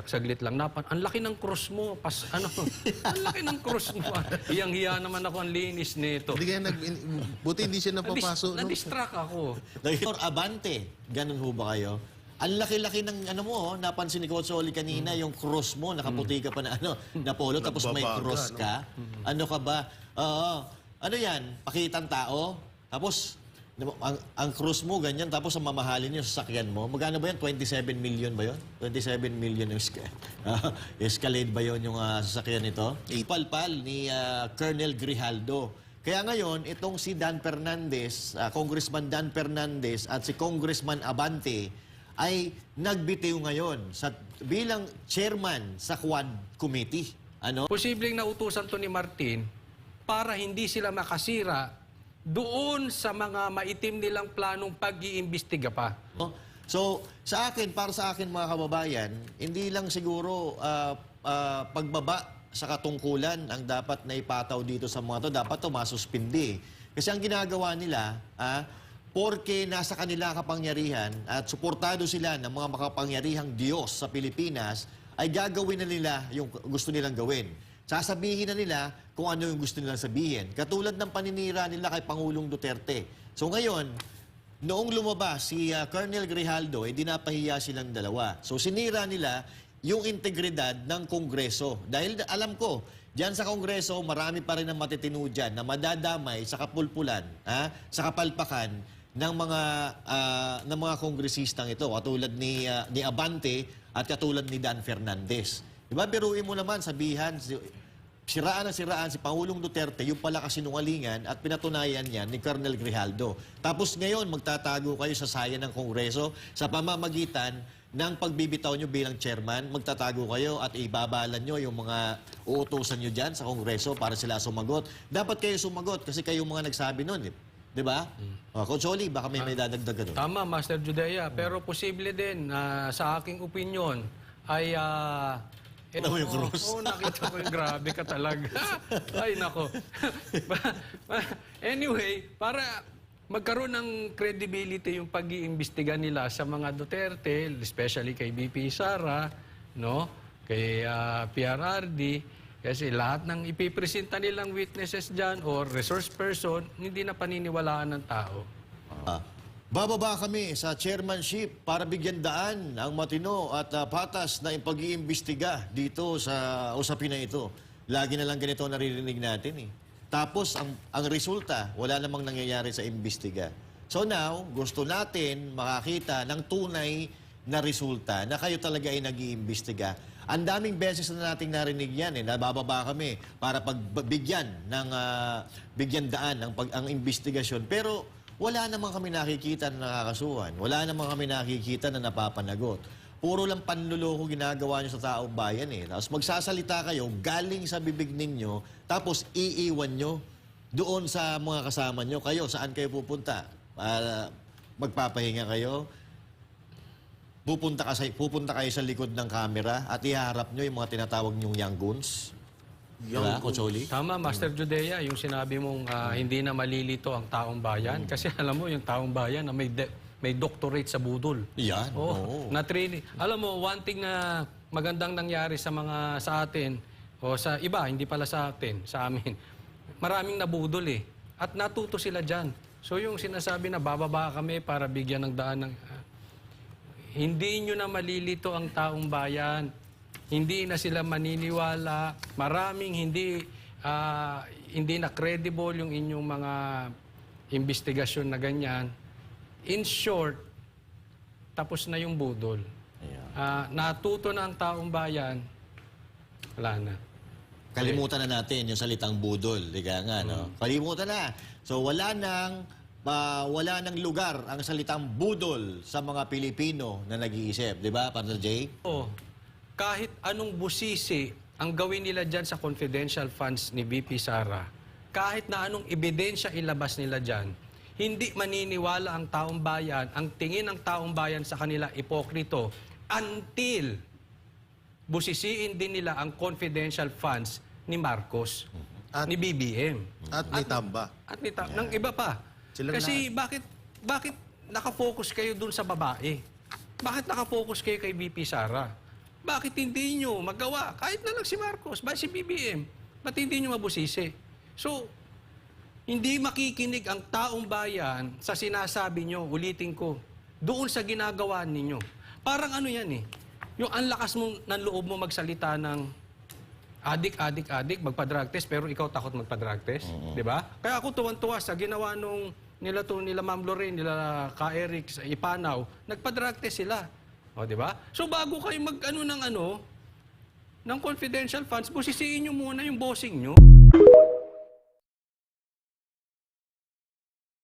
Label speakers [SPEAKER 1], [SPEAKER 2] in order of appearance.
[SPEAKER 1] saglit lang, ang laki ng cross mo. Ang laki ng cross mo. Hiyang-hiya naman ako, ang linis nito.
[SPEAKER 2] Hindi kaya buti hindi siya napapasok.
[SPEAKER 1] Na-distract ako.
[SPEAKER 3] Dr. Abante, ganun ho ba kayo? Ang laki-laki ng ano mo, napansin ni Coach Oli kanina, yung cross mo, nakaputi ka pa na na polo, tapos may cross ka. Ano ka ba? Ano yan? Pakitang tao? Tapos, ang cross mo, ganyan, tapos ang mamahalin yung sasakyan mo. Magkano ba yan? 27 million ba yun? 27 million yung Escalade ba yun yung sasakyan nito? Ipalpal ni Colonel Grijaldo. Kaya ngayon, itong si Dan Fernandez, Congressman Dan Fernandez at si Congressman Abante ay nagbitiw ngayon bilang chairman sa Quad Committee. Ano?
[SPEAKER 1] Posibleng nautusan to ni Martin para hindi sila makasira doon sa mga maitim nilang planong pag-iimbestiga pa.
[SPEAKER 3] So, para sa akin mga kababayan, hindi lang siguro pagbaba sa katungkulan ang dapat na ipataw dito sa mga to, dapat to masuspindi. Kasi ang ginagawa nila, porke nasa kanila kapangyarihan at suportado sila ng mga makapangyarihang Diyos sa Pilipinas, ay gagawin na nila yung gusto nilang gawin. Sasabihin na nila kung ano yung gusto nilang sabihin. Katulad ng paninira nila kay Pangulong Duterte. So ngayon, noong lumabas si Colonel Grijaldo, di napahiya silang dalawa. So sinira nila yung integridad ng Kongreso. Dahil alam ko, diyan sa Kongreso, marami pa rin ang matitino dyan na madadamay sa kapulpulan, sa kapalpakan ng mga kongresistang ito, katulad ni Abante at katulad ni Dan Fernandez. Diba, biruin mo naman, siraan si Pangulong Duterte, yung pala kasinungalingan at pinatunayan niya ni Colonel Grijaldo. Tapos ngayon, magtatago kayo sa saya ng Kongreso sa pamamagitan ng pagbibitaw nyo bilang chairman, magtatago kayo at ibabalan nyo yung mga uutusan nyo dyan sa Kongreso para sila sumagot. Dapat kayo sumagot kasi kayo mga nagsabi nun. Di ba? Coach Oli, baka may dadagdag doon.
[SPEAKER 1] Tama, Master Judea. Pero posible din, sa aking opinion, ay...
[SPEAKER 3] yung cross.
[SPEAKER 1] Nakita ko yung grabe ka talaga. Ay, nako. Anyway, para magkaroon ng credibility yung pag-iimbestiga nila sa mga Duterte, especially kay BP Sara, no? Kay PRRD, kasi lahat ng ipipresenta nilang witnesses dyan or resource person, hindi na paniniwalaan ng tao.
[SPEAKER 3] Bababa kami sa chairmanship para bigyan daan ang matino at patas na pag-iimbestiga dito sa usapin na ito. Lagi na lang ganito naririnig natin eh. Tapos ang resulta, wala namang nangyayari sa imbestiga. So now, gusto natin makakita ng tunay na resulta na kayo talaga ay nag-iimbestiga. Ang daming beses na nating narinig yan eh, nabababa kami para bigyan daan ang investigasyon. Pero wala naman kami nakikita na nakakasuhan. Wala naman kami nakikita na napapanagot. Puro lang panluloko ginagawa nyo sa taong bayan eh. Tapos magsasalita kayo galing sa bibig ninyo, tapos iiwan nyo doon sa mga kasama nyo. Kayo, saan kayo pupunta? Magpapahinga kayo? Pupunta kayo sa likod ng kamera at iharap nyo yung mga tinatawag nyong young goons? Diba, Coach Oli?
[SPEAKER 1] Tama, Master Judea, yung sinabi mong hindi na malilito ang taong bayan. Kasi alam mo, yung taong bayan na may doctorate sa budol.
[SPEAKER 3] Yan.
[SPEAKER 1] Na-training. Alam mo, one thing na magandang nangyari sa atin, o sa iba, hindi pala sa atin, sa amin, maraming nabudol eh. At natuto sila dyan. So yung sinasabi na bababa kami para bigyan ng daan ng... hindi nyo na malilito ang taong bayan. Hindi na sila maniniwala. Maraming hindi na credible yung inyong mga investigasyon na ganyan. In short, tapos na yung budol. Natuto na ang taong bayan, wala na.
[SPEAKER 3] Kalimutan na natin yung salitang budol. Diga nga, no? Kalimutan na. So wala nang lugar ang salitang budol sa mga Pilipino na nag-iisip. Di ba, Partner Jay?
[SPEAKER 1] Kahit anong busisi ang gawin nila dyan sa confidential funds ni BP Sara, kahit na anong ebidensya ilabas nila dyan, hindi maniniwala ang taong bayan, ang tingin ng taong bayan sa kanila ipokrito, until busisiin din nila ang confidential funds ni Marcos, ni BBM.
[SPEAKER 2] At ni Tamba.
[SPEAKER 1] At ni Tamba. Ng iba pa. Kasi bakit nakafocus kayo dun sa babae? Bakit nakafocus kayo kay BP Sara? Bakit hindi nyo magawa? Kahit na lang si Marcos, ba si BBM, ba't hindi nyo mabusisi? So, hindi makikinig ang taong bayan sa sinasabi nyo, ulitin ko, doon sa ginagawa ninyo. Parang ano yan eh, yung ang lakas mo ng loob mo magsalita ng adik, magpa-drug test, pero ikaw takot magpa-drug test. Di ba? Kaya ako tuwan-tuwa sa ginawa nila Ma'am Lorraine, nila Ka Eric, sa Ipanaw, nagpa-drug test sila. O, di ba? So bago kayo ng confidential funds, busisiin nyo muna yung bossing nyo.